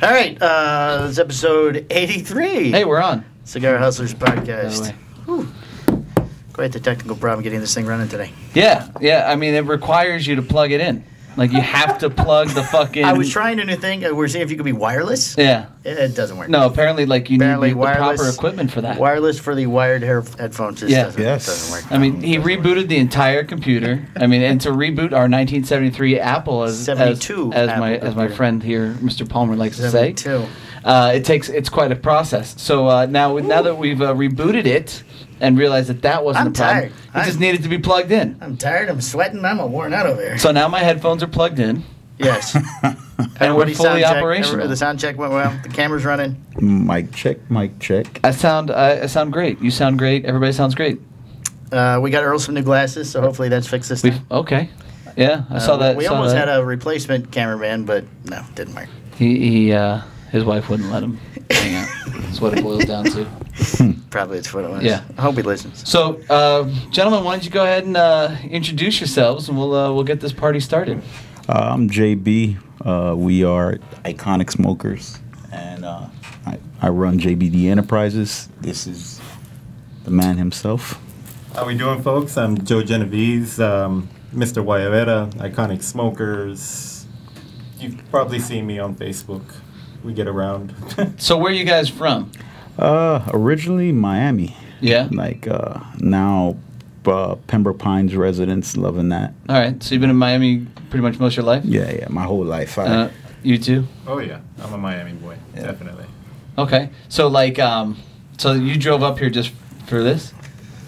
All right, this is episode 83. Hey, we're on. Cigar Hustlers By the podcast. way. Whew. Quite the technical problem getting this thing running today. Yeah. I mean, it requires you to plug it in. Like, you have to plug the fucking... I was trying a new thing. We're seeing if you could be wireless. Yeah. It doesn't work. No, apparently, like, you need the wireless, proper equipment for that. Wireless for the wired headphones just doesn't work. I mean, he rebooted the entire computer. I mean, and to reboot our 1973 Apple, as 72 as Apple my friend here, Mr. Palmer, likes to say, 72. it's quite a process. So now that we've rebooted it and realized that wasn't I'm a problem, tired. it just needed to be plugged in. I'm tired. I'm sweating. I'm all worn out over here. So now my headphones are plugged in. Yes. And we're Everybody fully sound check. operational. The sound check went well. The camera's running. Mic check. I sound great. You sound great. Everybody sounds great. We got Earl some new glasses, so hopefully that's fixed this time. Okay. Yeah, I saw that. We almost had a replacement cameraman, but no, didn't work. His wife wouldn't let him hang out. That's what it boils down to. Probably it's what it was. Yeah. I hope he listens. So, gentlemen, why don't you go ahead and introduce yourselves, and we'll get this party started. I'm JB. We are Iconic Smokers, and I run JBD Enterprises. This is the man himself. How we doing, folks? I'm Joe Genovese, Mr. Guayabera, Iconic Smokers. You've probably seen me on Facebook. We get around. So, where are you guys from? Originally Miami. Yeah. Like now, Pembroke Pines residents, loving that. All right. So, you've been in Miami pretty much most of your life? Yeah, my whole life. You too? Oh, yeah. I'm a Miami boy. Yeah. Definitely. Okay. So, so you drove up here just for this?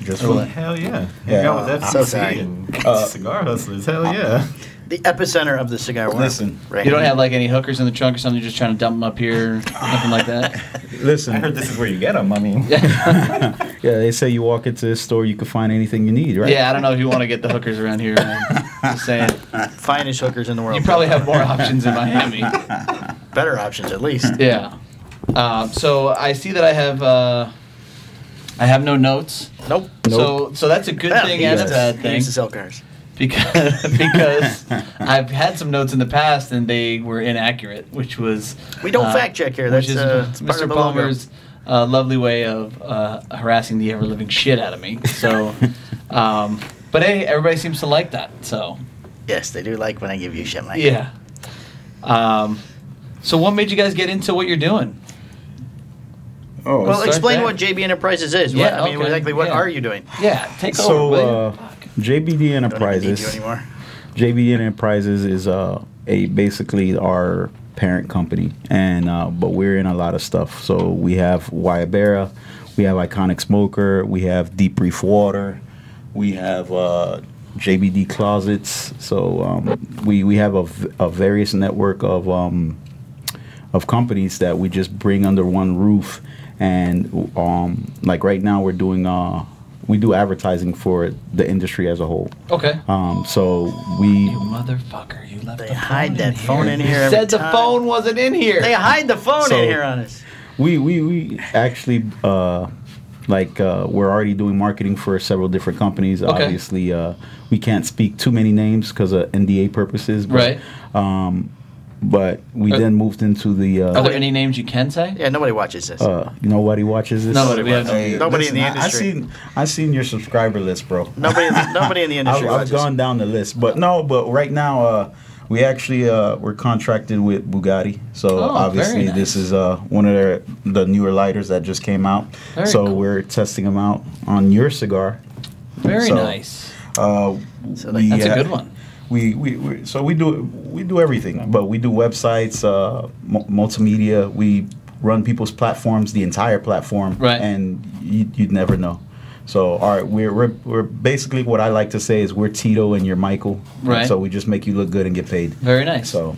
Just Or what? Hell yeah. Yeah. Hang out with So FCC sorry. and Cigar Hustlers. Hell yeah. The epicenter of the cigar world. Listen, right You don't here. have any hookers in the trunk or something? You're just trying to dump them up here, nothing like that. Listen. I heard this is where you get them. I mean, Yeah, they say you walk into this store, you can find anything you need, right? Yeah, I don't know if you want to get the hookers around here. Man. Just saying. Finest hookers in the world. You probably have more options in Miami. better options at least. Yeah. So I see that I have no notes. Nope. So that's a good thing and a bad He thing used to sell cars. because I've had some notes in the past and they were inaccurate, which was We don't fact check here. which That's is part Mr. of the logo. Palmer's lovely way of harassing the ever living shit out of me. So, but hey, everybody seems to like that. So Yes, they do like when I give you shit like yeah. So what made you guys get into what you're doing? Oh, Well, start explain there. what JB Enterprises is. Yeah, I mean, okay, exactly what yeah. are you doing? Yeah, take over. so will you? JBD Don't even need you Enterprises. anymore. JBD Enterprises is basically our parent company, and but we're in a lot of stuff. So we have Guayabera, we have Iconic Smoker, we have Deep Reef Water, we have JBD Closets. So we have a various network of companies that we just bring under one roof, and like right now we're doing we do advertising for the industry as a whole. Okay. So we You motherfucker, you left They the phone hide that phone in You here every said the time. phone wasn't in here. They hide the phone So- in here on us. we actually we're already doing marketing for several different companies. Okay. Obviously, we can't speak too many names because of NDA purposes. But, Right. But we then moved into the. Are there any names you can say? Yeah, nobody watches this. Nobody watches this. Nobody. We have Nobody in the industry. I seen your subscriber list, bro. Nobody in the industry I've watches. gone down the list, but right now we actually we're contracted with Bugatti, so Oh, obviously very this nice. is one of the newer lighters that just came out. Very so cool. we're testing them out on your cigar. Very So, nice. So That's a good one. We do everything, but we do websites, multimedia. We run people's platforms, the entire platform, Right. and you'd never know. So, all right, we're basically what I like to say is we're Tito and you're Michael. Right. So we just make you look good and get paid. Very nice. So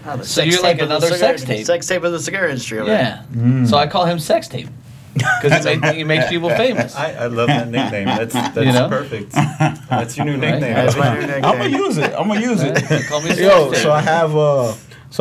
Oh, the So sex you're like tape of the another cigar- sex tape. Sex tape of the cigar industry. Over there. Yeah. So I call him Sex Tape because he makes people famous. I love that nickname. That's You know? perfect. That's your new Right. nickname. That's my new nickname. I'm gonna use it. Call me Sex Yo, Tape. so I have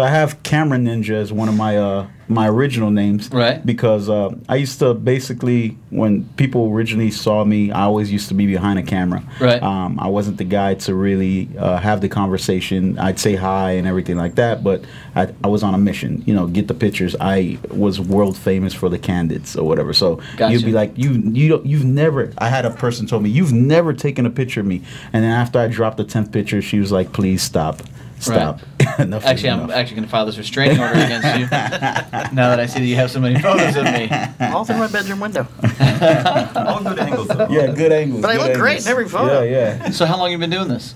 I have Camera Ninja as one of my original names. Right. Because I used to basically, when people originally saw me, I always used to be behind a camera. Right. I wasn't the guy to really have the conversation. I'd say hi and everything like that, but I was on a mission. Get the pictures. I was world famous for the Candids or whatever. So Gotcha. you'd be like, you've never. I had a person told me, you've never taken a picture of me, and then after I dropped the 10th picture, she was like, please stop. Stop. Enough is Actually, I'm enough. actually going to file this restraining order against you now that I see that you have so many photos of me. All through my bedroom window. All good angles. Though. Yeah, good angles. But I good look great angles. in every photo. Yeah, So how long you been doing this?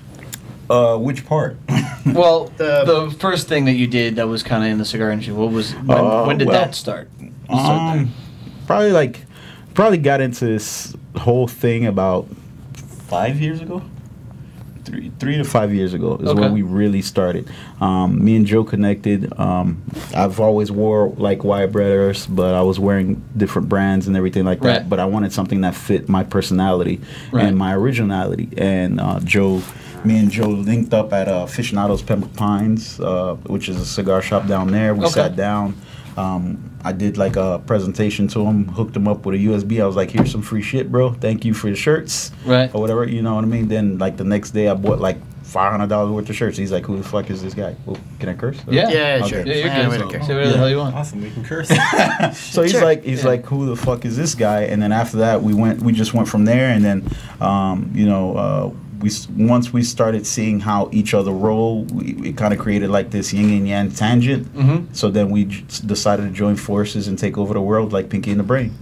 yeah. Which part? Well, The- the first thing that you did that was kind of in the cigar industry. When did well, that start? You started there. Probably got into this whole thing about 5 years ago. 3 to 5 years ago is Okay. when we really started. Me and Joe connected. I've always wore like Wyatt Brothers, but I was wearing different brands and everything like that. Right. But I wanted something that fit my personality Right. and my originality. And me and Joe linked up at Aficionados Pembroke Pines, which is a cigar shop down there. We Okay. sat down. I did like a presentation to him, hooked him up with a USB. I was like, here's some free shit, bro. Thank you for the shirts. Right. Or whatever, you know what I mean? Then like the next day I bought like $500 worth of shirts. He's like, who the fuck is this guy? Well, can I curse? Yeah. Yeah, Okay. sure. Yeah, you're Yeah, good. we don't care. Say whatever the hell you want. Awesome, we can curse. So he's Sure. like, Yeah. who the fuck is this guy? And then after that, we just went from there. And then, once we started seeing how each other roll, we kind of created like this yin and yang tangent. Mm-hmm. So then we decided to join forces and take over the world like Pinky and the Brain.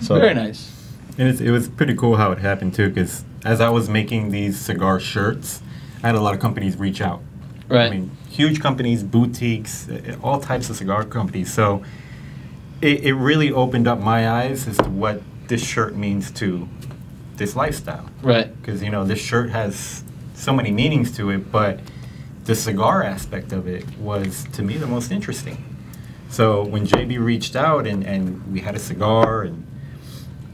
So Very nice. And it was pretty cool how it happened too, because as I was making these cigar shirts, I had a lot of companies reach out. Right. I mean, huge companies, boutiques, all types of cigar companies. So it really opened up my eyes as to what this shirt means to this lifestyle. Right. Because, this shirt has so many meanings to it, but the cigar aspect of it was, to me, the most interesting. So when JB reached out and we had a cigar and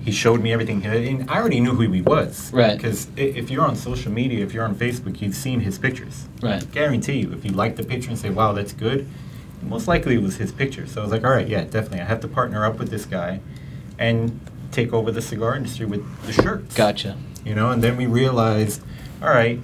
he showed me everything, and I already knew who he was. Right. Because if you're on social media, if you're on Facebook, you've seen his pictures. Right. Guarantee you, if you like the picture and say, wow, that's good, most likely it was his picture. So I was like, all right, yeah, definitely. I have to partner up with this guy and take over the cigar industry with the shirts. Gotcha. And then we realized, all right,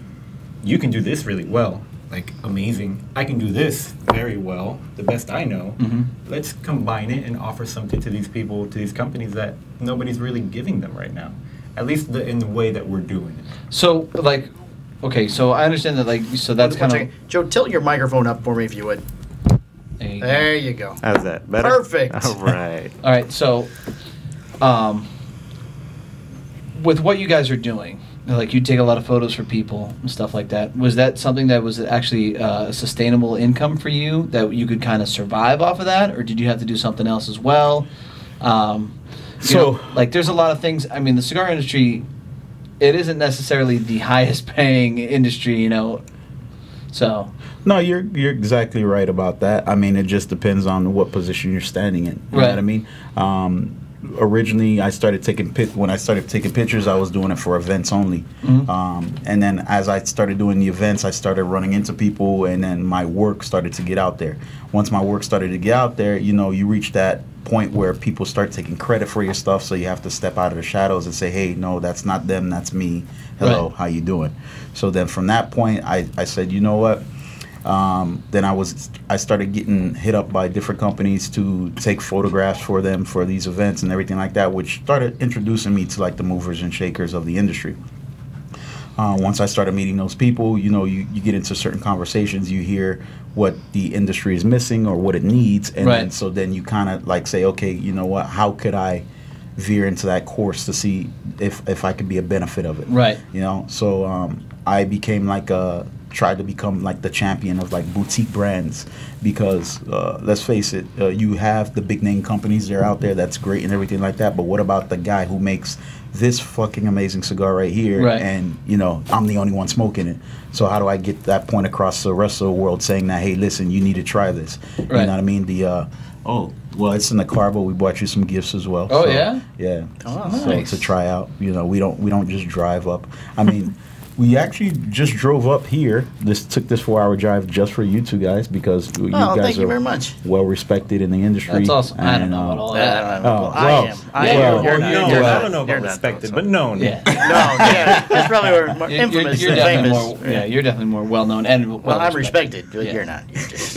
you can do this really well, like amazing. I can do this very well, the best I know. Mhm. Let's combine it and offer something to these people, to these companies that nobody's really giving them right now, at least in the way that we're doing it. So, okay, so I understand that, so that's One kind second. Joe, tilt your microphone up for me if you would. of. There you go. How's that? Better? Perfect. All right. All right, so with what you guys are doing, like you take a lot of photos for people and stuff like that, was that something that was actually a sustainable income for you, that you could kind of survive off of that, or did you have to do something else as well? There's a lot of things. I mean, the cigar industry, it isn't necessarily the highest paying industry, so. No, you're exactly right about that. I mean, it just depends on what position you're standing in. You know Right. what I mean? Originally, when I started taking pictures, I was doing it for events only. Mhm. And then as I started doing the events, I started running into people, and then my work started to get out there. Once my work started to get out there, you reach that point where people start taking credit for your stuff, so you have to step out of the shadows and say, hey, no, that's not them, that's me. Hello, Right. how you doing? So then from that point, I said, you know what? Then I started getting hit up by different companies to take photographs for them for these events and everything like that, which started introducing me to like the movers and shakers of the industry. Once I started meeting those people, you get into certain conversations, you hear what the industry is missing or what it needs, and Right. then you kind of like say, okay, you know what, how could I veer into that course to see if I could be a benefit of it. Right. So I became tried to become like the champion of like boutique brands, because let's face it, you have the big name companies, they're out there, that's great and everything like that, but what about the guy who makes this fucking amazing cigar right here, Right. and I'm the only one smoking it? So how do I get that point across the rest of the world, saying that, hey, listen, you need to try this? You Right. know what I mean? Well, it's in the car, but we bought you some gifts as well. Oh, So, yeah? Yeah. Oh, So nice. to try out, we don't just drive up. I mean, We actually just drove up here. This took this 4-hour drive just for you two guys because you Oh, guys thank you are very much. well respected in the industry. That's awesome. I don't and, know about all Uh, that. well, I well, am. I yeah, am. well, You're Well, not. known. You're I not. don't know You're about not, respected, so. but known. Yeah. No, yeah, that's probably where more You're infamous you're than definitely famous. more. Yeah, you're definitely more well known and Well, I'm respected, but Yeah. you're not. You're just,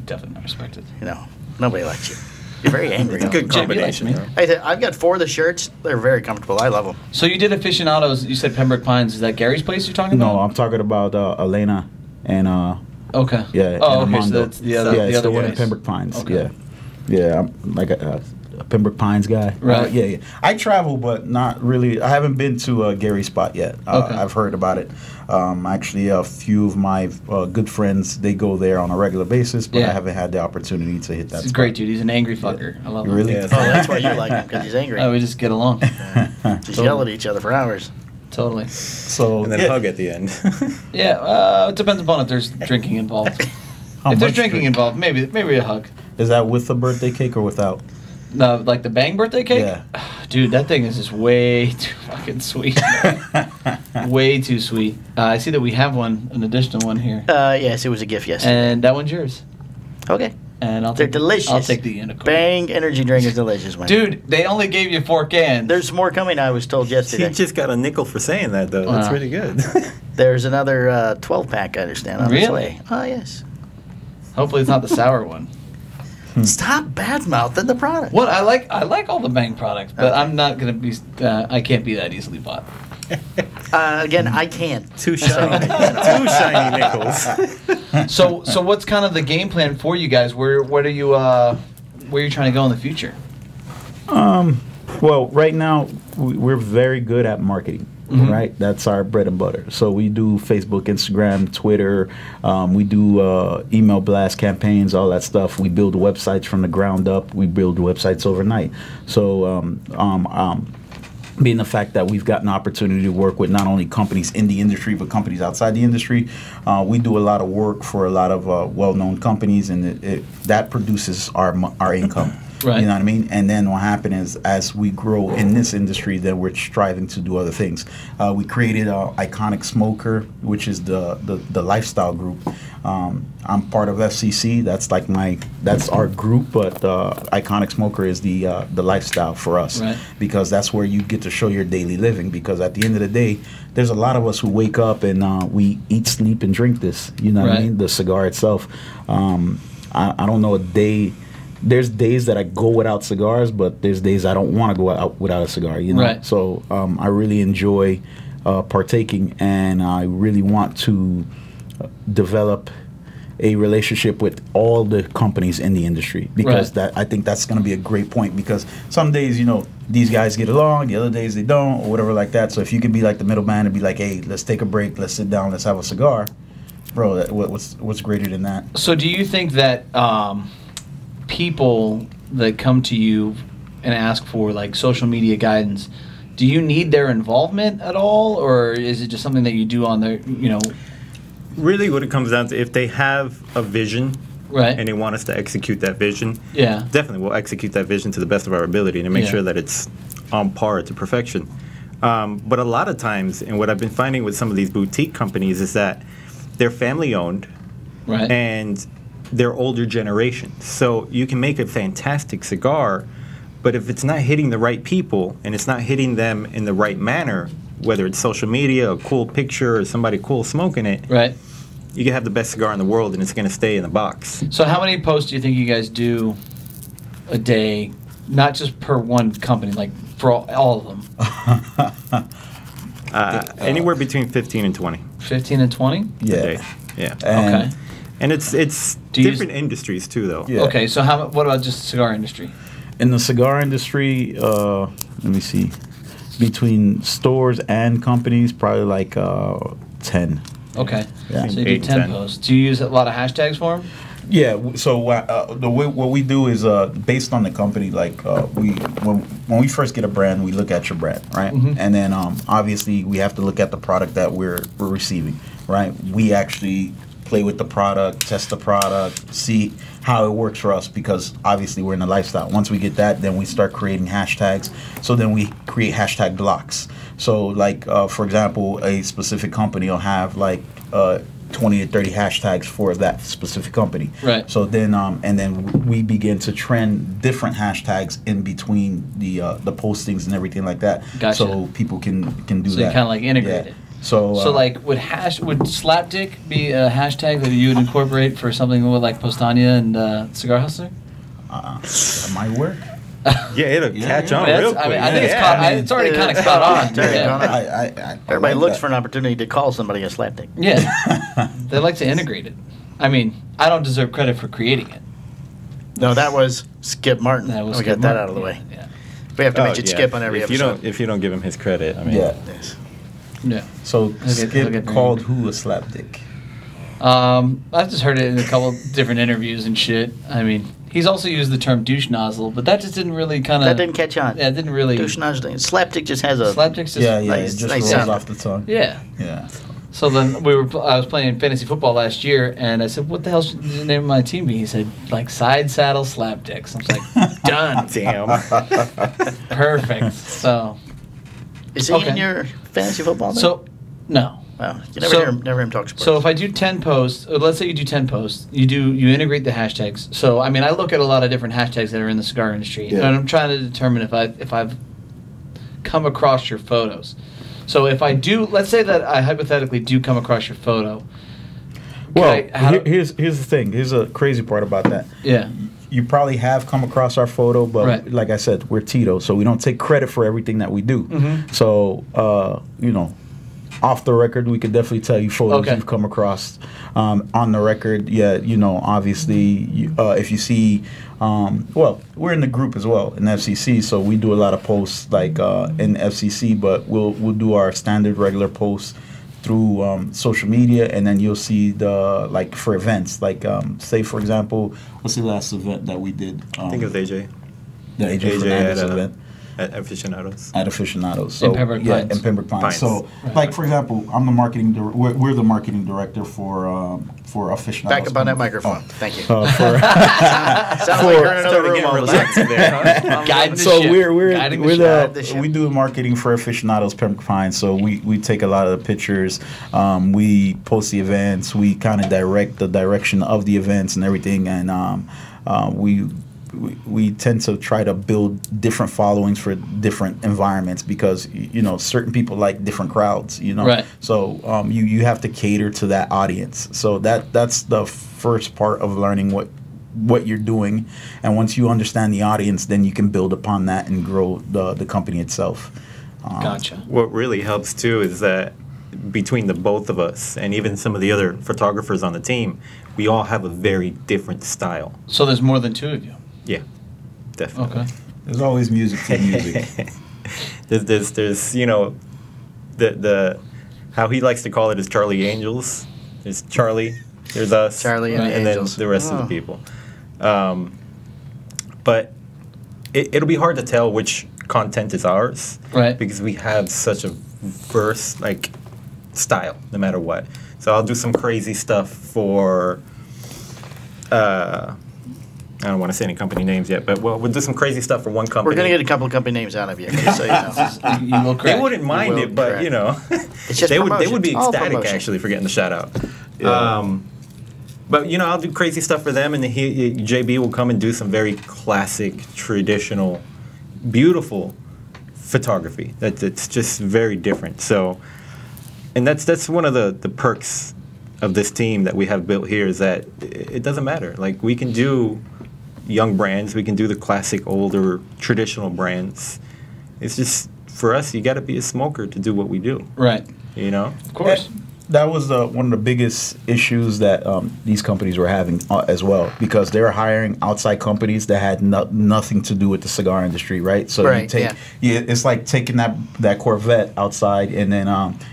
Definitely not respected. nobody likes you. You're very angry. It's a good Jimmy likes combination. me. though. I've got 4 of the shirts. They're very comfortable. I love them. So you did aficionados. You said Pembroke Pines. Is that Gary's place you're talking No, about? I'm talking about Elena and Okay. yeah. Oh, and okay. So Armando. that's the other. yeah, the it's other the one in place. Pembroke Pines. Okay. Yeah, I'm like a Pembroke Pines guy. Right. Yeah. I travel, but not really. I haven't been to Gary's spot yet. Okay. I've heard about it. Actually, a few of my good friends they go there on a regular basis, but Yeah. I haven't had the opportunity to hit that. He's a spot. great dude. He's an angry fucker. I love him. Really? Yeah. Oh, that's why you like him, because he's angry. Oh, we just get along. Just yell at each other for hours. Totally. So And then yeah. hug at the end. Yeah. It depends upon if there's drinking involved. How If there's much drinking drink- involved, maybe a hug. Is that with the birthday cake or without? No, like the Bang birthday cake? Yeah. Dude, that thing is just way too fucking sweet. Way too sweet. I see that we have an additional one here. Yes, it was a gift yesterday. And that one's yours. Okay. And I'll They're take delicious. I'll take the unicorn. Bang energy drink is delicious, man. Dude, they only gave you 4 cans. There's more coming, I was told He yesterday. just got a nickel for saying that, though. That's Wow. really good. There's another 12-pack, I understand, on its Really? way. Oh, yes. Hopefully it's not the sour one. Stop bad-mouthing the product. What I like all the Bang products, but Okay. I'm not gonna be. I can't be that easily bought. Again, I can't. Two shiny, two shiny nickels. So what's kind of the game plan for you guys? Where are you where are you trying to go in the future? Well, right now we're very good at marketing. Mhm. Right, that's our bread and butter. So we do Facebook, Instagram, Twitter. We do email blast campaigns, all that stuff. We build websites from the ground up. We build websites overnight. So being the fact that we've got an opportunity to work with not only companies in the industry but companies outside the industry, we do a lot of work for a lot of well-known companies, and that produces our income. Right. You know what I mean? And then what happened is, as we grow in this industry, then we're striving to do other things. We created Iconic Smoker, which is the lifestyle group. I'm part of FCC. That's our group, but Iconic Smoker is the lifestyle for us, Right. because that's where you get to show your daily living. Because at the end of the day, there's a lot of us who wake up and we eat, sleep, and drink this. You know what I Right. mean? The cigar itself. I don't know a day. There's days that I go without cigars, but there's days I don't want to go out without a cigar. You know, Right. so I really enjoy partaking, and I really want to develop a relationship with all the companies in the industry, because Right. I think that's going to be a great point, because some days, these guys get along, the other days they don't, or whatever like that. So if you could be like the middleman and be like, hey, let's take a break, let's sit down, let's have a cigar, bro, what's greater than that? So do you think that people that come to you and ask for like social media guidance, do you need their involvement at all, or is it just something that you do on their, Really, what it comes down to, if they have a vision right? and they want us to execute that vision, Yeah. definitely we'll execute that vision to the best of our ability to make Yeah. sure that it's on par to perfection. But a lot of times, and what I've been finding with some of these boutique companies is that they're family owned Right. and they're older generation. So you can make a fantastic cigar, but if it's not hitting the right people and it's not hitting them in the right manner, whether it's social media, a cool picture, or somebody cool smoking it, Right. you can have the best cigar in the world and it's going to stay in the box. So how many posts do you think you guys do a day, not just per one company, like for all of them? Anywhere between 15 and 20 15 and 20? a Yeah. day. Yeah. And- Okay. And it's Do you- different industries too, though. Yeah. Okay, so what about just the cigar industry? In the cigar industry, let me see, between stores and companies, probably like 10. Okay. Yeah. So you do 8 10 10. posts. Do you use a lot of hashtags for them? Yeah. So the way what we do is based on the company. Like when we first get a brand, we look at your brand, right? Mhm. And then obviously we have to look at the product that we're receiving, right? We actually play with the product, test the product, see how it works for us, because obviously we're in the lifestyle. Once we get that, then we start creating hashtags. So then we create hashtag blocks. So like, for example, a specific company will have like 20 to 30 hashtags for that specific company. Right. So then, and then we begin to trend different hashtags in between the postings and everything like that. Gotcha. So people can do So that. you kind of like integrate it. So, So like would slapdick be a hashtag that you would incorporate for something with like Postania and Cigar Hustler? that might work. Yeah, it'll catch on real quick. I think it's, Yeah. it's already kind of caught on. It's already Yeah. caught on. I Everybody like looks that. for an opportunity to call somebody a slapdick. Yeah. They like to integrate it. I mean, I don't deserve credit for creating it. No, that was Skip Martin. That was we Skip got that Martin. out of the way. Yeah. We have to Oh, mention yeah. Skip on every if episode. if you don't give him his credit, I mean, Yeah. Yes. Yeah. So he'll Skip get called married. who a slapdick? I've just heard it in a couple different interviews and shit. I mean, he's also used the term douche nozzle, but that just didn't really kind of. That didn't catch on. Yeah, it didn't really. Douche nozzle. Slapdick just has a. Slapdick's just. Yeah, nice- it just nice rolls sound. off the tongue. Yeah. Yeah. So then I was playing fantasy football last year, and I said, "What the hell should the name of my team be?" He said, "Like side saddle slapdicks." I was like, "Done, damn. perfect." So, Is he Okay. in your fantasy football? Then? so no. Wow, you never So- hear him talk sports. So if I do 10 posts, let's say you do 10 posts, you integrate the hashtags. So I mean, I look at a lot of different hashtags that are in the cigar industry, Yeah. and I'm trying to determine if I've come across your photos. So if I do, let's say that I hypothetically do come across your photo. Well, how here's the thing. Here's a crazy part about that. yeah, You probably have come across our photo, but Right. like I said, we're Tito, so we don't take credit for everything that we do. Mhm. So, off the record, we could definitely tell you photos Okay. you've come across. On the record, yeah, obviously, if you see, well, we're in the group as well in FCC, so we do a lot of posts like in FCC, but we'll do our standard regular posts through social media, and then you'll see the like for events, like say for example, what's the last event that we did? I think it was AJ. the AJ AJ Fernandez at, event at Aficionados. at Aficionados. So, Pembroke yeah, Pines. in Pembroke Pines. Pines. So, Right. like for example, I'm the marketing. We're the marketing director for Aficionados. back up on that microphone. Oh. Thank you. For, Sounds like you're in another room all of a sudden. Guide the so ship. we're Guiding the we're ship. Guide the ship. we do marketing for Aficionados Pembroke Pines. So we take a lot of the pictures. We post the events. We kind of direct the direction of the events and everything. And we tend to try to build different followings for different environments because certain people like different crowds. Right. So you have to cater to that audience. So that's the first part of learning what you're doing, and once you understand the audience, then you can build upon that and grow the company itself. Gotcha. What really helps too is that between the both of us and even some of the other photographers on the team, we all have a very different style. So there's more than two of you. Yeah, definitely. Okay. There's always music to music. there's the how he likes to call it is Charlie Angels. There's Charlie, there's us, Charlie and the and then Angels. the rest of Oh. the people. But it'll be hard to tell which content is ours, Right. Because we have such a verse style, no matter what. So I'll do some crazy stuff for. I don't want to say any company names yet, but we'll do some crazy stuff for one company. We're going to get a couple of company names out of you, just so you know. You will They correct. wouldn't mind will it, but correct. It's just they would promotion. be All ecstatic promotion. actually for getting the shout out. Yeah. But I'll do crazy stuff for them, and then JB will come and do some very classic, traditional, beautiful photography. That's just very different. So, and that's one of the perks of this team that we have built here is that it doesn't matter. Like we can do young brands, we can do the classic, older, traditional brands. It's just for us, you got to be a smoker to do what we do. Right. Of course. That was one of the biggest issues that these companies were having as well, because they were hiring outside companies that had nothing to do with the cigar industry, right? So Right, you take, yeah. it's like taking that Corvette outside, and then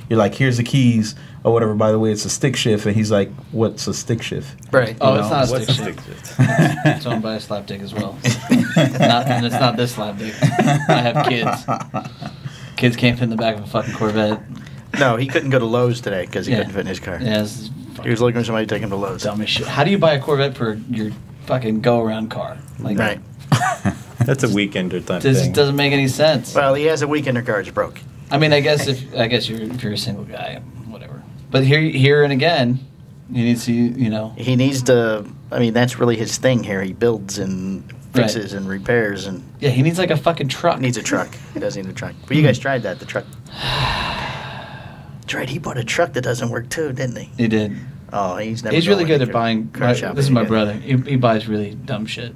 you're like, here's the keys or whatever. By the way, it's a stick shift, and he's like, what's a stick shift? Right. Oh, You it's know, not a What's stick the shift. stick shift? It's owned by a slapdick as well. And it's not this slapdick. I have kids. Kids can't fit in the back of a fucking Corvette. No, he couldn't go to Lowe's today because he Yeah. couldn't fit in his car. Yeah, it's He was looking for somebody to take him to Lowe's. dumb as shit. How do you buy a Corvette for your fucking go-around car? Like, Right. That's a weekender type This thing. doesn't make any sense. Well, he has a weekender car. It's broke. I mean, I guess if you're a single guy, whatever. But here and again, you need to, He needs to. I mean, that's really his thing here. He builds and fixes and repairs and yeah, he needs like a fucking truck. needs a truck. He does need a truck. But you guys tried that. The truck. That's right. He bought a truck that doesn't work too, didn't he? He did. Oh, he's never. He's really going good to at buying. car shopping This is my again. brother. He buys really dumb shit.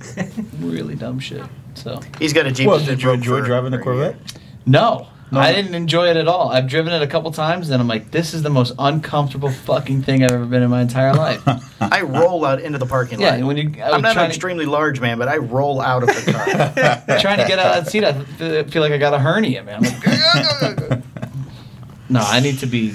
Really dumb shit. So He's got a Jeep. Well, that's been did you broke enjoy for- driving the for a year. Corvette? no, No. I didn't enjoy it at all. I've driven it a couple times, and I'm like, this is the most uncomfortable fucking thing I've ever been in my entire life. I roll out into the parking lot. Yeah, when you, I was I'm not an trying, extremely large man, but I roll out of the car. trying to get out of that seat, I feel like I got a hernia, man. I'm like, no, I need to be,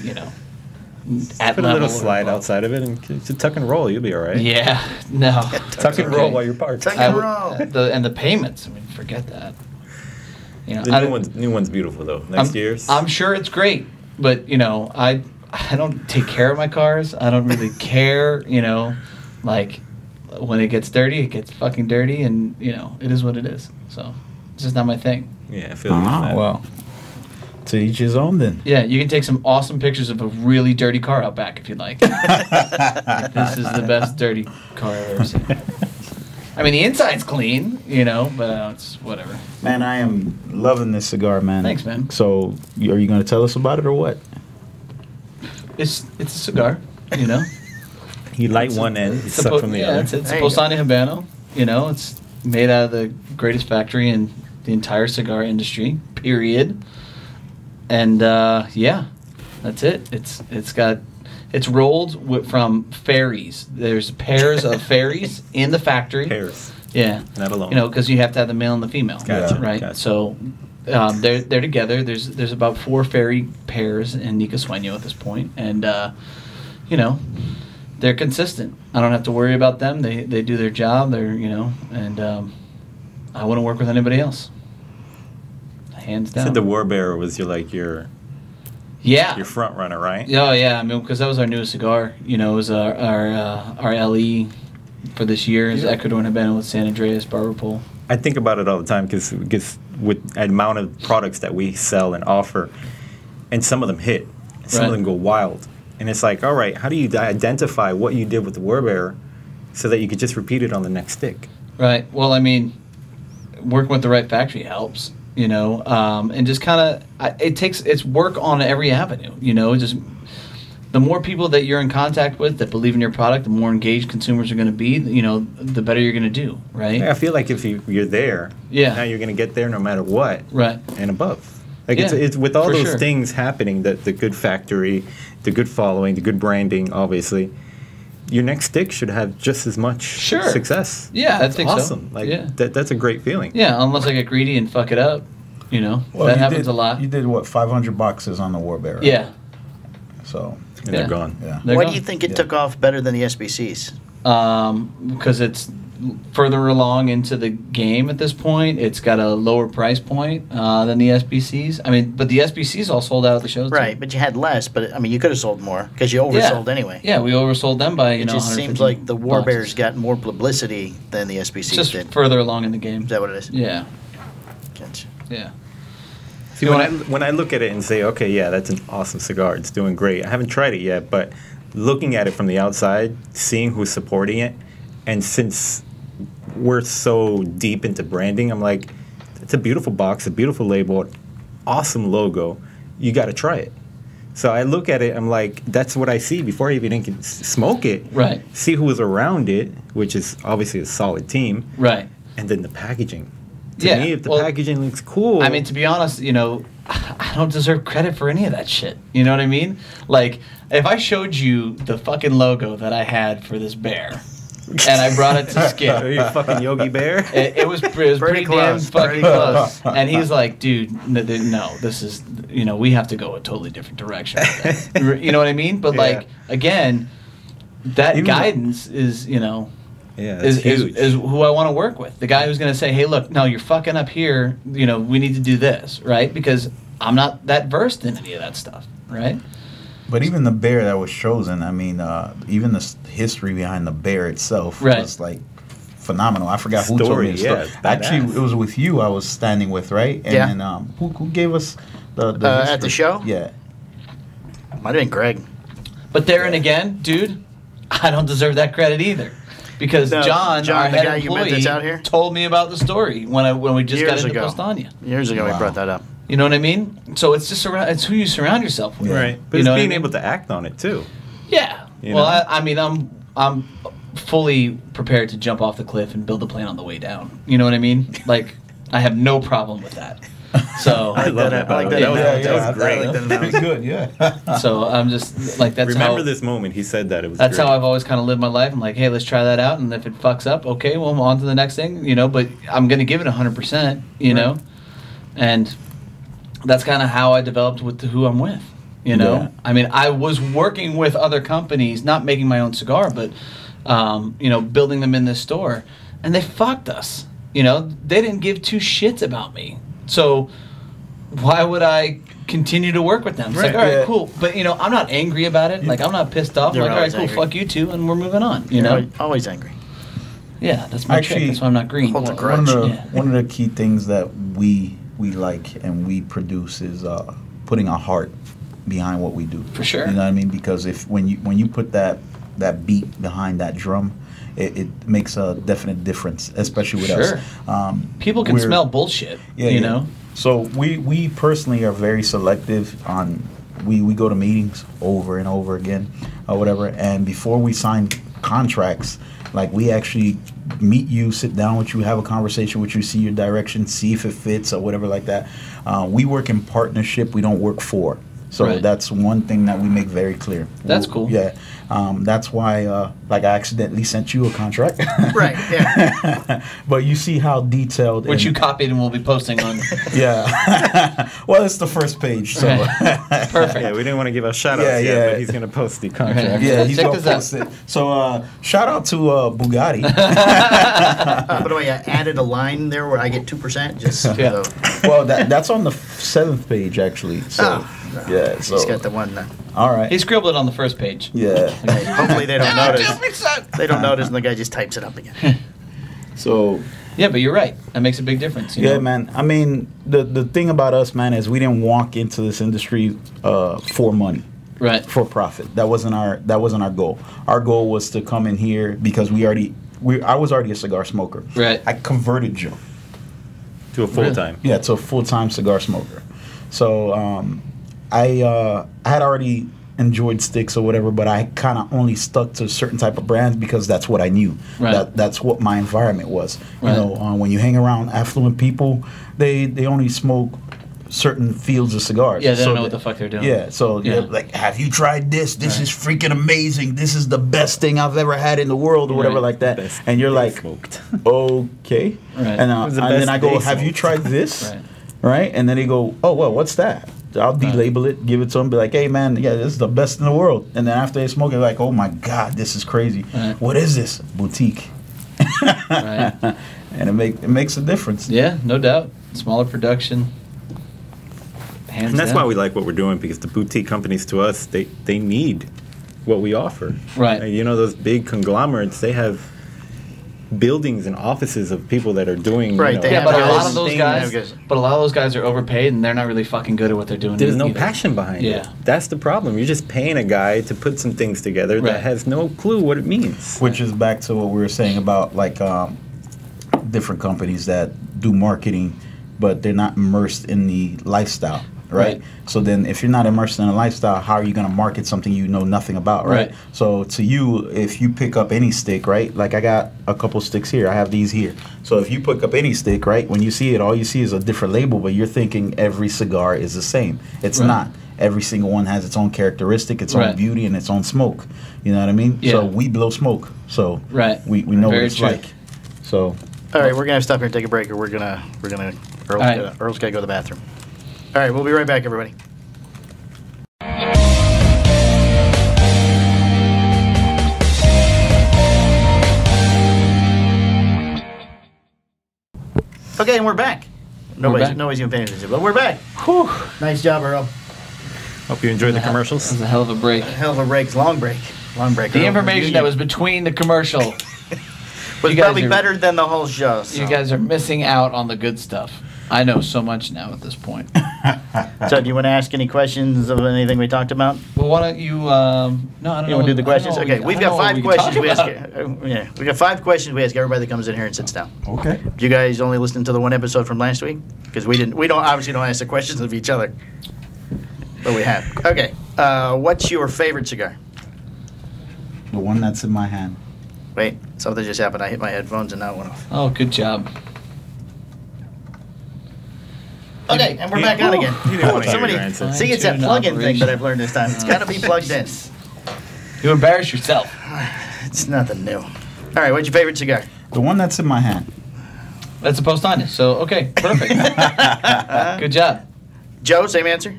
at Put a level little or slide above. outside of it and it's a tuck and roll. You'll be all right. Yeah, no. Tuck and Okay. roll while you're parked. Tuck I and would- roll. and the payments, I mean, forget that. The new one's beautiful though. Next year's. I'm sure it's great, but I don't take care of my cars. I don't really care, like when it gets dirty, it gets fucking dirty, and it is what it is. So it's just not my thing. Yeah, I feel you on that. Well, to each his own then. Yeah, you can take some awesome pictures of a really dirty car out back if you'd like. This is the best dirty car I've ever seen. I mean, the inside's clean, but it's whatever. Man, I am loving this cigar, man. Thanks, man. So, are you going to tell us about it or what? It's a cigar, You light one end, you suck from the other. It's a There you go. Posani Habano. It's made out of the greatest factory in the entire cigar industry. Period. And that's it. It's rolled from fairies. There's pairs of fairies in the factory. Pairs, Yeah. not alone. Because you have to have the male and the female. Gotcha, Right. gotcha. So they're together. There's about 4 fairy pairs in Nica Sueño at this point, and they're consistent. I don't have to worry about them. They do their job. And I wouldn't work with anybody else. Hands You down. said the War Bearer was your yeah. front runner, right? Oh yeah. I mean, because that was our newest cigar. It was our LE for this year is Ecuador and Habano with San Andreas Barber Pole. I think about it all the time because with the amount of products that we sell and offer, and some of them hit, and some of Right. them go wild, and it's like, all right, how do you identify what you did with the War Bearer, so that you could just repeat it on the next stick? Right. Well, I mean, working with the right factory helps, and just kind of it's work on every avenue, just the more people that you're in contact with that believe in your product, the more engaged consumers are going to be, the better you're going to do, right? I feel like if you're there, Yeah. now you're going to get there no matter what, Right. and above. Like Yeah, it's with all for those sure. things happening, the good factory, the good following, the good branding, obviously, your next stick should have just as much Sure. success. Yeah, I That's think so. awesome. Like Yeah. that's a great feeling. Yeah, unless I get greedy and fuck it up, Well, that you happens did- a lot. You did what, 500 boxes on the War Bearer? Yeah. So, And Yeah. they're gone. yeah. They're Why gone. do you think it Yeah. took off better than the SBCs? Because it's further along into the game at this point. It's got a lower price point than the SBCs. I mean, but the SBCs all sold out at the shows. too. Right, but you had less. But I mean, you could have sold more because you oversold anyway. Yeah, we oversold them by It just seems like the War Bears got got more publicity than the SBCs just did. further along in the game. Is that what it is? Yeah, Gotcha. yeah. See, when I look at it and say, okay, yeah, that's an awesome cigar. It's doing great. I haven't tried it yet, but looking at it from the outside, seeing who's supporting it, and since we're so deep into branding, I'm like, it's a beautiful box, a beautiful label, awesome logo. You got to try it. So I look at it, I'm like, that's what I see before I even can smoke it. Right. See who is around it, which is obviously a solid team, Right. and then the packaging. To Yeah, me, if the well, packaging looks cool, I mean, to be honest, I don't deserve credit for any of that shit. You know what I mean? Like, if I showed you the fucking logo that I had for this bear, and I brought it to Are Skip, you a fucking Yogi Bear? it was pretty damn close, fucking pretty close. And he's like, dude, no, this is, we have to go a totally different direction with that. You know what I mean? But, Yeah. like, again, that Even though- guidance is, Yeah, that's huge. is who I want to work with. The guy who's going to say, hey, look, no, you're fucking up here. We need to do this, right? Because I'm not that versed in any of that stuff, right? But even the bear that was chosen, I mean, even the history behind the bear itself was like phenomenal. I forgot who told me the story. Actually, it was with you I was standing with, right? And then who gave us the at the show? Yeah. Might have been Greg. But there and again, dude, I don't deserve that credit either. Because John, our head employee, out here? told me about the story when we just Years got into ago. Postania. Years ago, we brought that up. You know what I mean? So it's just it's who you surround yourself with. Right. But you it's know being able to act on it too. Yeah. You Well, know? I mean, I'm fully prepared to jump off the cliff and build a plane on the way down. You know what I mean? Like, I have no problem with that. So I love that. I like that. That was great. That was good, yeah. So I'm just like that's Remember how, this moment. He said that. It was That's great. how I've always kind of lived my life. I'm like, hey, let's try that out, and if it fucks up, okay, well, I'm on to the next thing, you know. But I'm gonna give it 100%, you know, and that's kind of how I developed with who I'm with, you know. Yeah. I mean, I was working with other companies, not making my own cigar, but you know, building them in this store, and they fucked us. You know, they didn't give two shits about me, so why would I continue to work with them? It's like, all right, cool. But, you know, I'm not angry about it. Like, I'm not pissed off. I'm You're like, all right, always cool, angry. fuck you too, and we're moving on, you know? Always angry. Yeah, that's my trick. That's why I'm not green. Hold a One grudge. of the Yeah. one of the key things that we like and we produce is putting a heart behind what we do. For sure. You know what I mean? Because when you put that beat behind that drum, it makes a definite difference, especially with Sure. us. People can We're- smell bullshit, you know? So we personally are very selective on. We go to meetings over and over again, or whatever. And before we sign contracts, like we actually meet you, sit down with you, have a conversation with you, see your direction, see if it fits or whatever like that. We work in partnership. We don't work for. So Right. that's one thing that we make very clear. That's cool. Yeah. That's why, like, I accidentally sent you a contract. Right, yeah. But you see how detailed. Which you and- copied and will be posting on. Yeah. Well, it's the first page, so. Perfect. Yeah, we didn't want to give out shout outs Yeah, yet, yeah. but he's going to post the contract. Right. Yeah, he's Check gonna this out. post it. So, shout out to Bugatti. By the way, I added a line there where I get 2%. Just Yeah. so. Well, that's on the 7th page actually. So, yeah. So, He's got the one. all right. He scribbled it on the first page. Yeah. Hopefully they don't notice. They don't notice, and the guy just types it up again. So, Yeah, but you're right. That makes a big difference. You yeah, know? man. I mean, the thing about us, man, is we didn't walk into this industry for money. Right. For profit. That wasn't our goal. Our goal was to come in here because I was already a cigar smoker. Right. I converted Joe. To a full time. Yeah, to a full-time cigar smoker. So I had already enjoyed sticks or whatever, but I kind of only stuck to certain type of brands because that's what I knew. Right. That's what my environment was. Right. You know, when you hang around affluent people, they only smoke certain fields of cigars. Yeah, they don't So know what the fuck they're doing. Yeah, so Yeah. they're like, have you tried this? This Right. is freaking amazing. This is the best thing I've ever had in the world or whatever Right. like that. Best And you're they like, smoked. okay. Right. And, It was the and then best I go, they have you smoked. tried this? Right. Right? And then they go, oh, well, what's that? I'll delabel it, give it to them, be like, hey, man, yeah, this is the best in the world. And then after they smoke it, like, oh, my God, this is crazy. Right. What is this? Boutique. Right. And it makes a difference. Yeah, no doubt. Smaller production. Hands And that's down. why we like what we're doing, because the boutique companies to us, they need what we offer. Right. You know, those big conglomerates, they have buildings and offices of people that are doing. Right, You know, they Yeah, have but a guys- lot of those they guys, have guys- but a lot of those guys are overpaid and they're not really fucking good at what they're doing. There's no either. passion behind Yeah. it. That's the problem. You're just paying a guy to put some things together Right. that has no clue what it means. Which is back to what we were saying about, like, different companies that do marketing, but they're not immersed in the lifestyle. Right? Right. So then if you're not immersed in a lifestyle, how are you going to market something you know nothing about, right? Right. So to you, if you pick up any stick, right? Like I got a couple sticks here. I have these here. So if you pick up any stick, right? When you see it, all you see is a different label, but you're thinking every cigar is the same. It's Right. not. Every single one has its own characteristic, its own Right. beauty, and its own smoke. You know what I mean? Yeah. So we blow smoke. So Right. we know Very what it's true. like. So All right, we're gonna stop here and take a break, or Earl's All right. Earl's gotta go to the bathroom. All right, we'll be right back, everybody. Okay, and we're back. Nobody's back. even paying attention, but we're back. Whew. Nice job, Earl. Hope you enjoyed the That was commercials. a hell of a break. Hell of a break. Long break. Long break. The information that was between the commercial. was you guys probably are- better than the whole show. So. You guys are missing out on the good stuff. I know so much now at this point. So, do you want to ask any questions of anything we talked about? Well, why don't you? No, I don't know. You want to do the I don't questions? know Okay, what we've I don't got know what 5 we can questions. talk We ask. about. Yeah, we got 5 questions. We ask everybody that comes in here and sits down. Okay. Do you guys only listen to the one episode from last week? Because we didn't. We don't obviously don't ask the questions of each other, but we have. Okay. What's your favorite cigar? The one that's in my hand. Wait, something just happened. I hit my headphones and that went off. Oh, good job. Okay, and we're back on again. You didn't want to hear Somebody, your answer. see, it's that Fine-tune plug-in thing operation. that I've learned this time. It's got to be plugged in. You embarrass yourself. It's nothing new. All right, what's your favorite cigar? The one that's in my hand. That's a post-on. So, okay, perfect. Good job. Joe, same answer?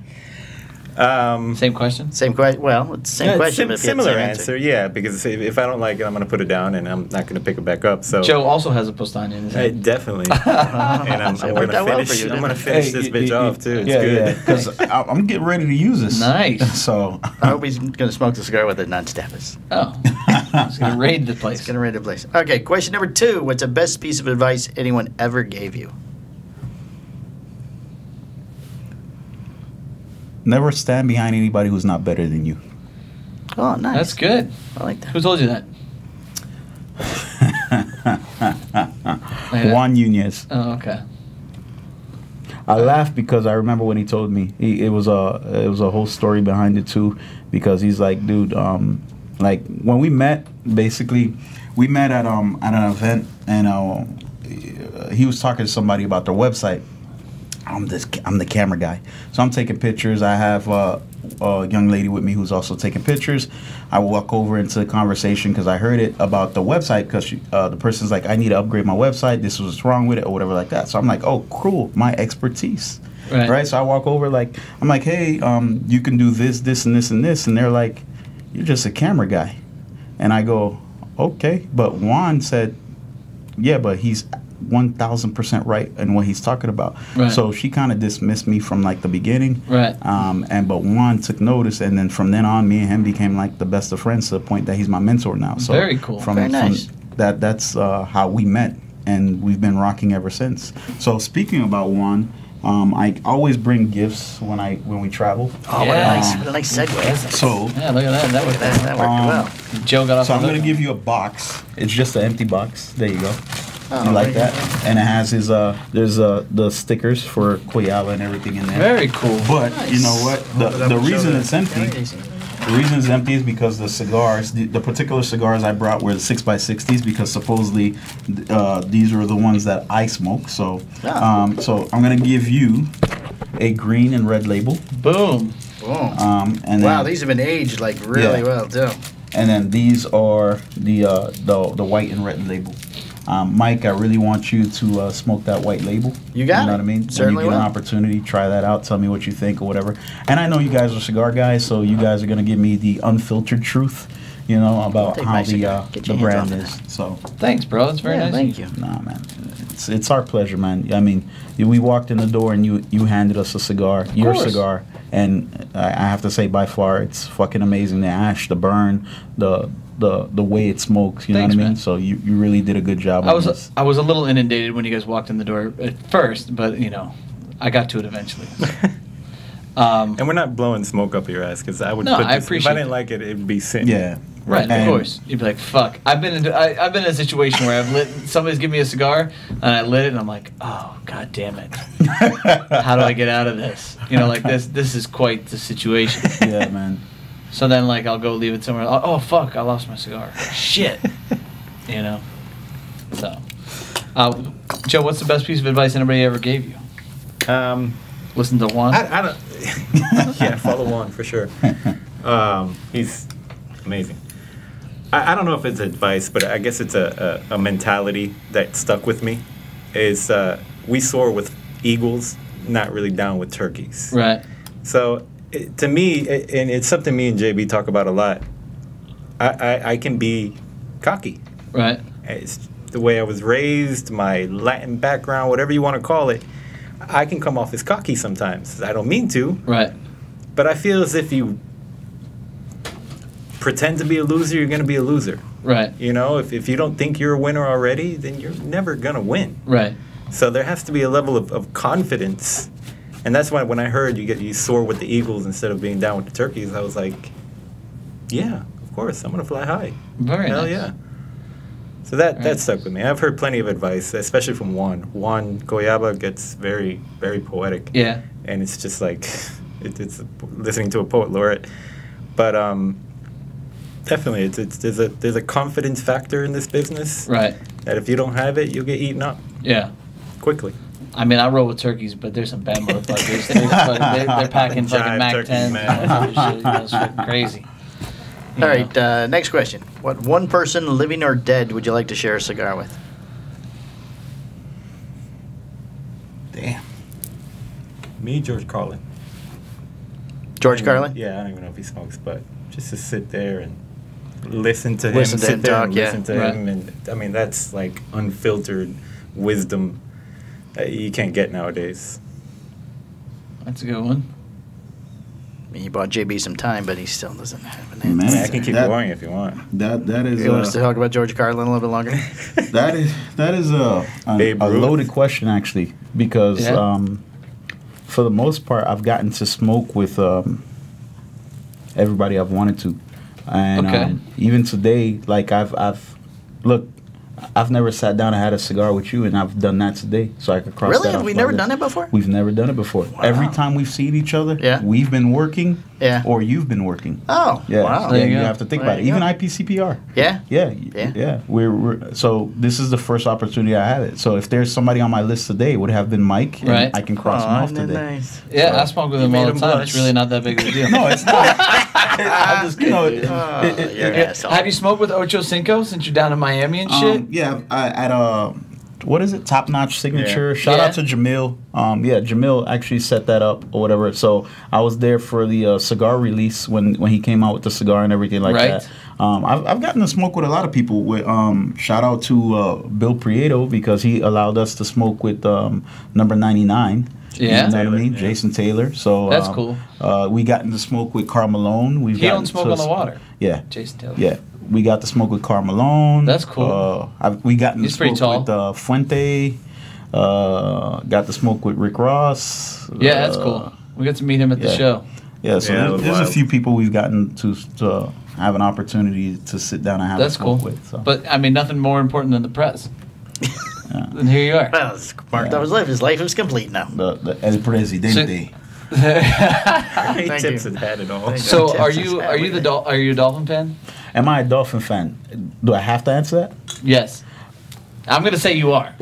Same question. Same question. Well, it's the same question. but if you had the Similar same answer, yeah. Because if I don't like it, I'm going to put it down, and I'm not going to pick it back up. So Joe also has a post-on in his head. definitely. And I'm So it going worked to out well finish. for you, I'm didn't going it? to finish this bitch off too. It's good. Because I'm getting ready to use this. Nice. So I hope he's going to smoke the cigar with it, not stab us. Oh, he's gonna raid the place. It's going to raid the place. Okay, question number 2. What's the best piece of advice anyone ever gave you? never stand behind anybody who's not better than you. Oh, nice. That's good. I like that. Who told you that? Juan Nunez. Oh, okay. I laughed because I remember when he told me. It was a whole story behind it too, because he's like, dude, like when we met, basically, we met at an event, and he was talking to somebody about their website. I'm the camera guy, so I'm taking pictures. I have a young lady with me who's also taking pictures. I walk over into the conversation because I heard it about the website, because the person's like, I need to upgrade my website. This was what's wrong with it, or whatever like that. So I'm like, oh, cool, my expertise, right? So I walk over, I'm like, hey, you can do this, this, and this, and this, and they're like, you're just a camera guy, and I go, okay, but Juan said, yeah, but he's 1,000% right in what he's talking about. Right. So she kind of dismissed me from like the beginning. Right. But Juan took notice, and then from then on, me and him became like the best of friends, to the point that he's my mentor now. So Very cool. Very nice. That's how we met, and we've been rocking ever since. So speaking about Juan, I always bring gifts when we travel. Oh, Yeah. what a nice segue. So Yeah, look at that. That worked That worked well. Joe got off. So the I'm going hook. to give you a box. It's just an empty box. There you go. Oh, You like very that? And it has his there's the stickers for Koyala and everything in there. Very cool. But you know what? The reason it's empty, Very easy. the reason it's empty is because the cigars, the particular cigars I brought were the 6x60s, because supposedly these are the ones that I smoke. So so I'm gonna give you a green and red label. Boom. Boom. And Wow, then, these have been aged like really Yeah. well too. and then these are the white and red label. Mike, I really want you to smoke that white label. You got know it. what I mean? Certainly when you get will. an opportunity, try that out. Tell me what you think or whatever. And I know you guys are cigar guys, so you guys are gonna give me the unfiltered truth, about Take how my the cigar. Get the your hands brand off of is. So Thanks, bro. That's very Yeah, nice. thank of you. nah, man, it's our pleasure, man. I mean, we walked in the door and you handed us a cigar, your course. cigar, and I have to say, by far, it's fucking amazing. The ash, the burn, the way it smokes. You Thanks, know what I mean? man. So you really did a good job. I on was this. I was a little inundated when you guys walked in the door at first, but I got to it eventually. And we're not blowing smoke up your ass, because I would No, put I this, if appreciate I didn't that. like it, it'd be sitting. Yeah. Right, of And- course. You'd be like, "Fuck!" I've been in a situation where somebody's giving me a cigar, and I lit it, and I'm like, "Oh, god damn it! How do I get out of this?" Like this. This is quite the situation. Yeah, man. So then, I'll go leave it somewhere. Oh fuck! I lost my cigar. Shit. So, Joe, what's the best piece of advice anybody ever gave you? Listen to Juan. I don't. Yeah, follow Juan for sure. He's amazing. I don't know if it's advice, but I guess it's a mentality that stuck with me. Is we soar with eagles, not really down with turkeys. Right. So to me, and it's something me and JB talk about a lot. I can be cocky. Right. It's the way I was raised, my Latin background, whatever you want to call it. I can come off as cocky sometimes. I don't mean to, Right. But I feel as if you pretend to be a loser, you're going to be a loser. Right. You know, if you don't think you're a winner already, then you're never going to win. Right. So there has to be a level of confidence. And that's why when I heard you soar with the Eagles instead of being down with the Turkeys, I was like, yeah, of course, I'm going to fly high. Very Hell nice. yeah. So that Right. stuck with me. I've heard plenty of advice, especially from Juan. Juan Goyaba gets very, very poetic. Yeah. And it's just like, it's listening to a poet laureate. But definitely, there's a confidence factor in this business. Right. That if you don't have it, you'll get eaten up Yeah. quickly. I mean, I roll with turkeys, but there's some bad motherfuckers. They're packing fucking Jive Mac turkeys, 10s. man. It's fucking crazy. You All know? right, next question. What one person, living or dead, would you like to share a cigar with? Damn. Me, George Carlin. George Carlin? Yeah, I don't even know if he smokes, but just to sit there and listen to him, Listen to sit him there talk, and yeah. listen to Right. him, and I mean that's like unfiltered wisdom that you can't get nowadays. That's a good one. I mean, you bought JB some time, but he still doesn't have an Man. answer. I mean, I can keep That- going if you want. That is You want us to talk about George Carlin a little bit longer? that is a Babe Ruth. loaded question actually, because Yeah. for the most part I've gotten to smoke with everybody I've wanted to, and Okay. even today, like I've never sat down and had a cigar with you, and I've done that today, so I could cross Really? that Have off we my never list. done it before? We've never done it before. Every time we've seen each other, Yeah. we've been working, Yeah. or you've been working. Oh, Yeah, wow. There yeah, you you go. have to think There about it. you Even go. IPCPR. Yeah? Yeah, Yeah. yeah. We're so this is the first opportunity I had it. So if there's somebody on my list today, it would have been Mike. And Right. I can cross him Aw, off isn't that today. nice? Yeah, So- I smoke with You him made all the him time. blush. It's really not that big of a deal. No, it's not. I'm just you know. Oh, you're an asshole. Have you smoked with Ocho Cinco since you're down in Miami and shit? Yeah, at what is it? Top Notch Signature. Yeah. Shout Yeah. out to Jamil. Yeah, Jamil actually set that up or whatever. So I was there for the cigar release when he came out with the cigar and everything like Right. that. I've gotten to smoke with a lot of people. With shout out to Bill Prieto because he allowed us to smoke with number 99. Yeah. You know what I Taylor, mean? yeah. Jason Taylor. So That's cool. We got to smoke with Karl Malone. He don't smoke on the water. Yeah. Jason Taylor. Yeah, we got to smoke with Karl Malone. That's cool. We got to He's pretty smoke with Fuente. Got to smoke with Rick Ross. Yeah, that's cool. We got to meet him at the yeah. show. Yeah, so Yeah, that was there's a wild. few people we've gotten to have an opportunity to sit down and have That's a smoke cool. with. So. But I mean, nothing more important than the press. Yeah. And here you are. Well, it's marked off his life. His life is complete now. the El Presidente. He Thank tips you. his hat and all. Thank you. So are Texas you hat, are you we- are you a Dolphin fan? Am I a Dolphin fan? Do I have to answer that? Yes. I'm gonna say you are.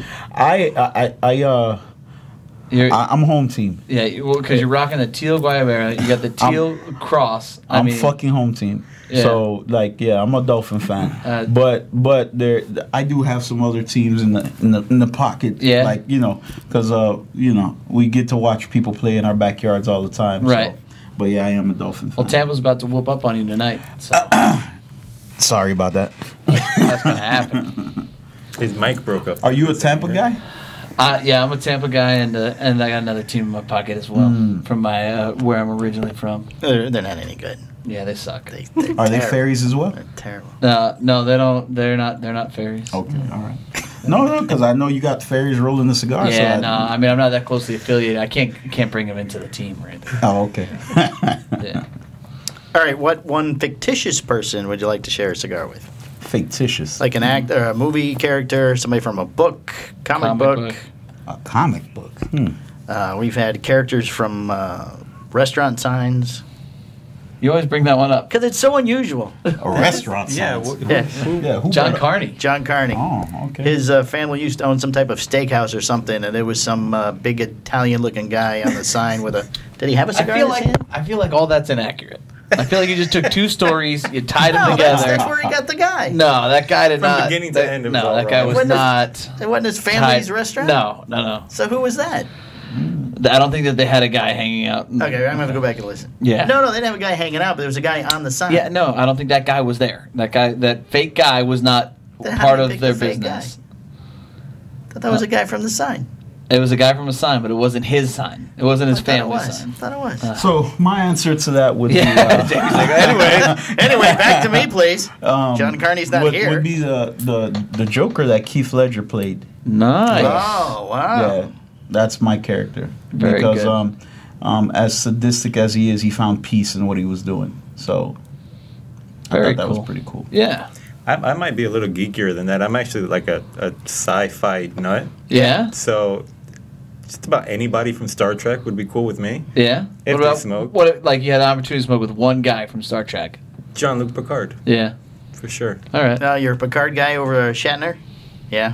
You're, I'm home team. yeah, because you're rocking the teal Guayabera. You got the teal cross. I I'm mean, fucking home team. Yeah. So I'm a Dolphin fan. But there I do have some other teams in the pocket. Yeah. Like because we get to watch people play in our backyards all the time. Right. So, but yeah, I am a Dolphin fan. Well, Tampa's about to whoop up on you tonight, so Sorry about that. that's gonna happen. His mic broke up. Are you a Tampa guy? Yeah, I'm a Tampa guy, and I got another team in my pocket as well from my where I'm originally from. They're not any good. Yeah, they suck. They're Are they terrible. fairies as well? They're terrible. No, they don't. They're not fairies. Okay, all right. No, because I know you got fairies rolling the cigar. Yeah, so no. I mean, I'm not that closely affiliated. I can't bring them into the team or anything. Oh, okay. Yeah. All right, what one fictitious person would you like to share a cigar with? Fictitious. Like an actor, a movie character, somebody from a book, comic book. A comic book. We've had characters from restaurant signs. You always bring that one up. Because it's so unusual. A restaurant. Yeah. sounds. Yeah. Yeah. Who John brought- Carney. John Carney. Oh, okay. His family used to own some type of steakhouse or something, and there was some big Italian-looking guy on the sign with a. Did he have a cigar? I feel like all that's inaccurate. I feel like you just took two stories, you tied them No, together. that's where he got the guy. No, that guy did From not. beginning to end, it was No, all that guy wrong. was Wasn't it- not. It wasn't his family's tied- restaurant. No. So who was that? I don't think that they had a guy hanging out. Okay, I'm gonna have to go back and listen. Yeah. No, they didn't have a guy hanging out, but there was a guy on the sign. Yeah, no, I don't think that guy was there. That fake guy was not Then how part did of they pick their the fake business. Thought that was a guy from the sign. It was a guy from a sign, but it wasn't his sign. It wasn't his family's sign. I thought it was. So my answer to that would Yeah. be Anyway, back to me, please. John Carney's not here. Would be the Joker that Keith Ledger played. Nice. Oh, wow. Yeah, that's my character. Very because good. as sadistic as he is, he found peace in what he was doing. So I Very thought that cool. was pretty cool. Yeah. I might be a little geekier than that. I'm actually like a sci-fi nut. Yeah. So just about anybody from Star Trek would be cool with me. Yeah. If they smoke. What if, like you had an opportunity to smoke with one guy from Star Trek? Jean-Luc Picard, Yeah. for sure. All right. You're a Picard guy over Shatner? Yeah.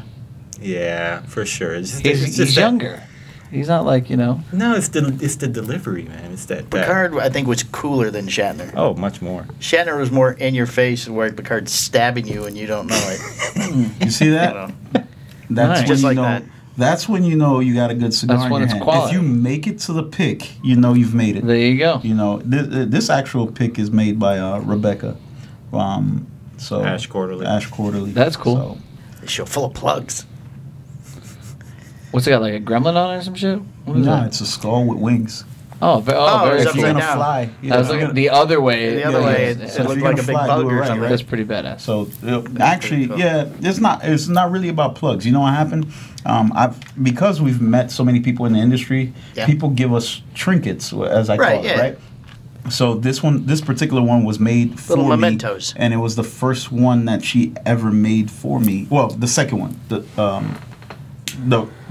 Yeah, for sure. It's just, He's that- younger. He's not like, you know. No, it's the delivery, man. It's that. Picard, I think, was cooler than Shatner. Oh, much more. Shatner was more in your face, where Picard's stabbing you and you don't know it. You see You that? know. That's Nice. when Just you like know. that. That's when you know you got a good cigar That's in when your it's hand. quality. If you make it to the pick, you know you've made it. There you go. You know, this actual pick is made by Rebecca. So Ash Quarterly. Ash Quarterly. That's cool. So, This show full of plugs. What's it got, like a gremlin on it or some shit? What is no, that? it's a skull with wings. Oh, Oh, very it's If cool. you're upside gonna down. fly, I was looking the other way. The other Yeah, way, yeah. it So if looked you're like a gonna big fly, bug do it or right, something. right? That's pretty badass. So actually, cool. yeah, it's not really about plugs. You know what happened? Because we've met so many people in the industry, Yeah. people give us trinkets, as I Right, call yeah. it, right? So this particular one was made for Little me, mementos. and it was the first one that she ever made for me. Well, the second one,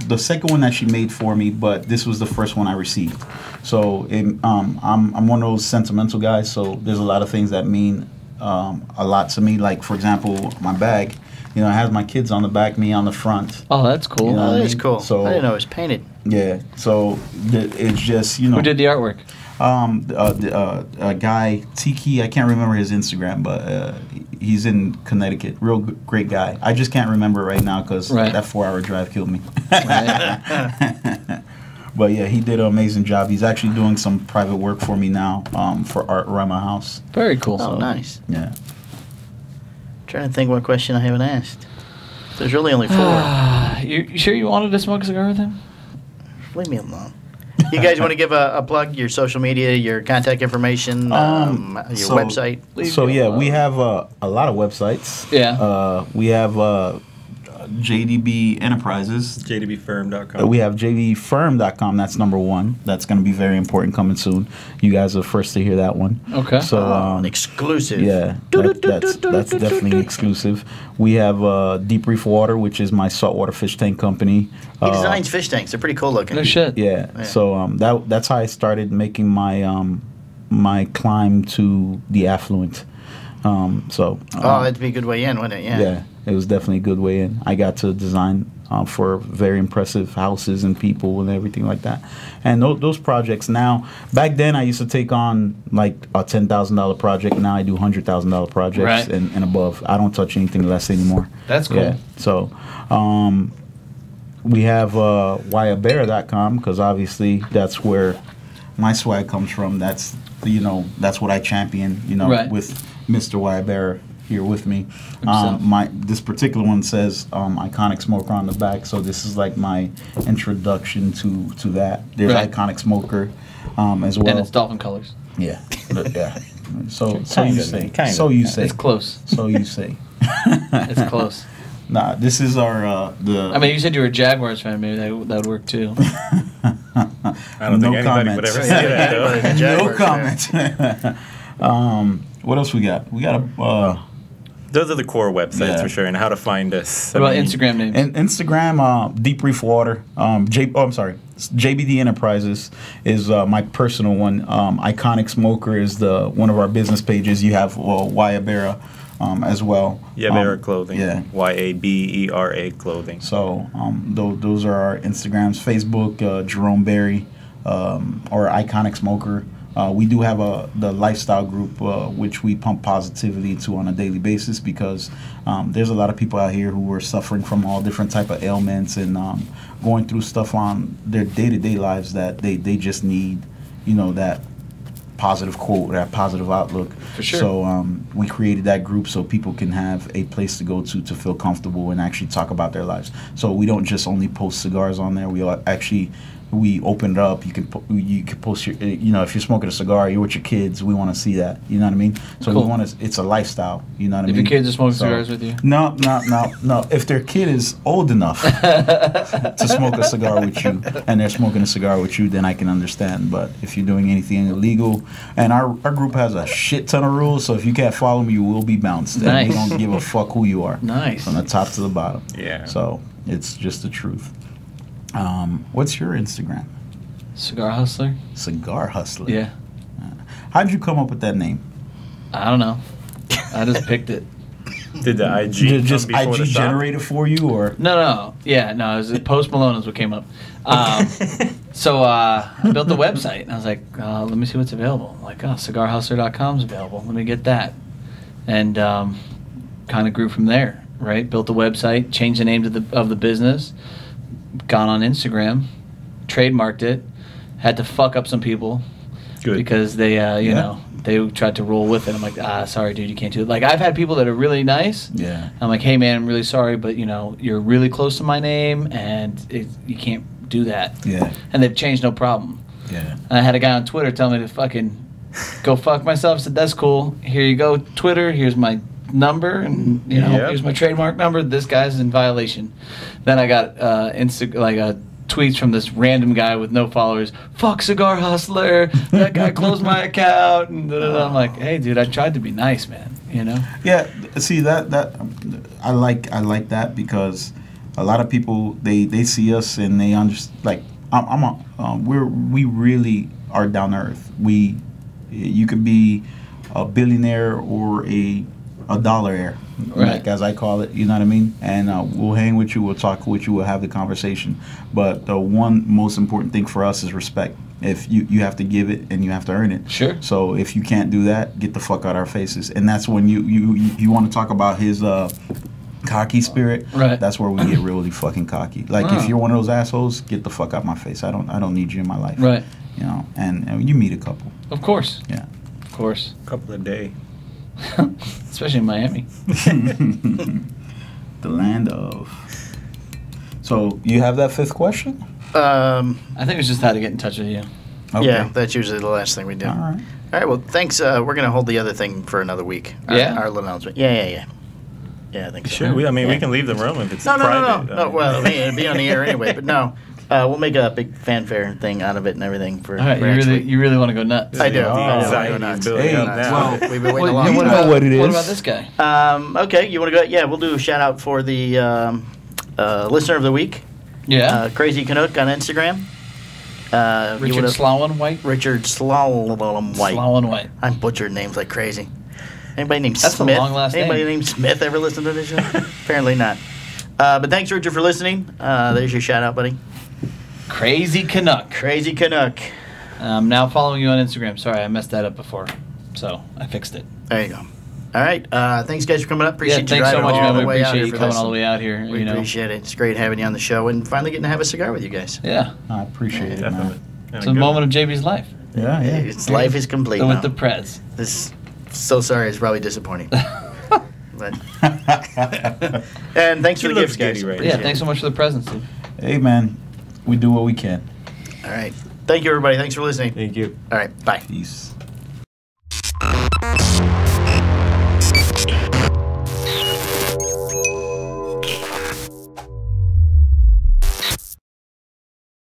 the second one that she made for me, but this was the first one I received. So I'm one of those sentimental guys. So there's a lot of things that mean a lot to me. Like for example, my bag. You know, it has my kids on the back, me on the front. Oh, that's cool. You know Oh, what I that is mean? cool. So- I didn't know it was painted. Yeah. So it's just Who did the artwork? a guy Tiki. I can't remember his Instagram, but he's in Connecticut. Real great guy. I just can't remember right now because Right. that 4-hour drive killed me. Right. But yeah, he did an amazing job. He's actually doing some private work for me now for art around my house. Very cool. Oh, nice. Yeah. Trying to think what question I haven't asked. There's really only 4. You sure you wanted to smoke a cigar with him? Leave me alone. You guys want to give a plug, your social media, your contact information, your so- website? So yeah, we have a lot of websites. Yeah. We have JDB Enterprises. JDBfirm.com. We have JVFirm.com. That's number 1. That's going to be very important coming soon. You guys are first to hear that one. Okay. So An exclusive. yeah, that's definitely exclusive. We have Deep Reef Water, which is my saltwater fish tank company. He designs fish tanks. They're pretty cool looking. No shit. Yeah. Yeah. So that's how I started making my my climb to the affluent. Oh, that'd be a good way in, wouldn't it? yeah, it was definitely a good way in. I got to design for very impressive houses and people and everything like that. And those projects now, back then I used to take on like a $10,000 project. Now I do $100,000 projects Right. and above. I don't touch anything less anymore. That's cool. Yeah. So we have Wayabera.com because obviously that's where my swag comes from. That's that's what I champion. Right. With Mr. Wayabera here with me. Himself. This particular one says Iconic Smoker on the back, so this is like my introduction to that. There's Right. Iconic Smoker as well. And it's dolphin colors. Yeah, yeah. So you Kinda, say. kinda. So you say. It's close. So you say. It's close. Nah, this is our the. I mean, you said you were a Jaguars fan. Maybe that would work too. I don't No think anybody would comments. ever say that, though. Yeah. No Jaguars, comment. What else we got? We got a. Those are the core websites Yeah. for sure, and how to find us. What about Instagram names? And Instagram, Deep Reef Water. I'm sorry. JBD Enterprises is my personal one. Iconic Smoker is one of our business pages. You have Wayabera as well. Yabera Clothing. Yeah. Yabera Clothing. So those are our Instagrams. Facebook, Jerome Berry, or Iconic Smoker. We do have the lifestyle group, which we pump positivity to on a daily basis because there's a lot of people out here who are suffering from all different type of ailments and going through stuff on their day-to-day lives that they just need, that positive quote, that positive outlook. For sure. So we created that group so people can have a place to go to feel comfortable and actually talk about their lives. So we don't just only post cigars on there. We open it up. You can post your, if you're smoking a cigar, you're with your kids. We want to see that. You know what I mean? So Cool. we want to. It's a lifestyle. You know what I mean? If your kids are smoking cigars with you? No. If their kid is old enough to smoke a cigar with you, and they're smoking a cigar with you, then I can understand. But if you're doing anything illegal, and our group has a shit ton of rules, so if you can't follow me, you will be bounced. Nice. And we don't give a fuck who you are. Nice. From the top to the bottom. Yeah. So it's just the truth. What's your Instagram? Cigar Hustler? Cigar Hustler. Yeah. How'd you come up with that name? I don't know. I just picked it. Did the IG Did come just before IG the shop? generate it for you, or? No. Yeah, no, it was Post Malone is what came up. So I built the website, and I was like, let me see what's available. I'm like, cigarhustler.com is available. Let me get that. And kind of grew from there, right? Built the website, changed the name of the business, got on Instagram, trademarked it, had to fuck up some people. Good. Because they, they tried to roll with it. I'm like, sorry, dude, you can't do it. Like, I've had people that are really nice. Yeah. I'm like, hey, man, I'm really sorry, but, you're really close to my name, and you can't do that. Yeah. And they've changed, no problem. Yeah. And I had a guy on Twitter tell me to fucking go fuck myself. I said, that's cool. Here you go, Twitter. Here's my number, and, Yep. here's my trademark number. This guy's in violation. Then I got tweets from this random guy with no followers. Fuck Cigar Hustler. That guy closed my account. And da-da-da. I'm like, hey, dude, I tried to be nice, man. Yeah. See that I like that, because a lot of people they see us and they understand. Like we really are down to earth. You could be a billionaire or a dollaraire, Right. like as I call it, you know what I mean? And we'll hang with you, we'll talk with you, we'll have the conversation. But the one most important thing for us is respect. If you have to give it and you have to earn it. Sure. So if you can't do that, get the fuck out our faces. And that's when you want to talk about his cocky spirit. Right. That's where we get really fucking cocky. Like if you're one of those assholes, get the fuck out my face. I don't need you in my life. Right. And you meet a couple. Of course. Yeah. Of course. Couple a day. Especially in Miami. The land of. So you have that fifth question? I think it's just how to get in touch with you. Okay. Yeah, that's usually the last thing we do. All right. All right, well, thanks. We're going to hold the other thing for another week. Yeah? Our little announcement. Yeah, I think so. Sure. We Yeah. can leave the room if it's No. private. No, well, I mean, it'd be on the air anyway, but no. We'll make a big fanfare thing out of it and everything for, All right, for you next really, week. you really want to go nuts. I do. The anxiety I is do. building Hey, up now. well, We've been waiting a What, long you time. know what it What is. about this guy? Okay, you want to go? Yeah, we'll do a shout out for the listener of the week, Yeah. Crazy Canuck on Instagram. You Richard wanna- Slowan White? Richard Slalom White. Slowan White. I'm butchering names like crazy. Anybody named That's a Smith? long last Anybody name. named Smith ever listen to this show? Apparently not. But thanks, Richard, for listening. There's your shout out, buddy. Crazy Canuck. Crazy Canuck. I'm now following you on Instagram. Sorry, I messed that up before. So I fixed it. There you go. All right. Thanks, guys, for coming up. Appreciate Yeah, you thanks so driving much, all man. We the way out appreciate here you for coming this. all the way out here. We appreciate it. It's great having you on the show and finally getting to have a cigar with you guys. Yeah. I appreciate it, Definitely. man. It's a moment of JB's life. Yeah. Its life is complete now. With the Prez. This, so sorry, it's probably disappointing. But and thanks for He the looks gifts, guys. giddy right Appreciate Yeah, thanks so much for the presents, dude. Hey, man. We do what we can. it. All right. Thank you, everybody. Thanks for listening. Thank you. All right. Bye. Peace.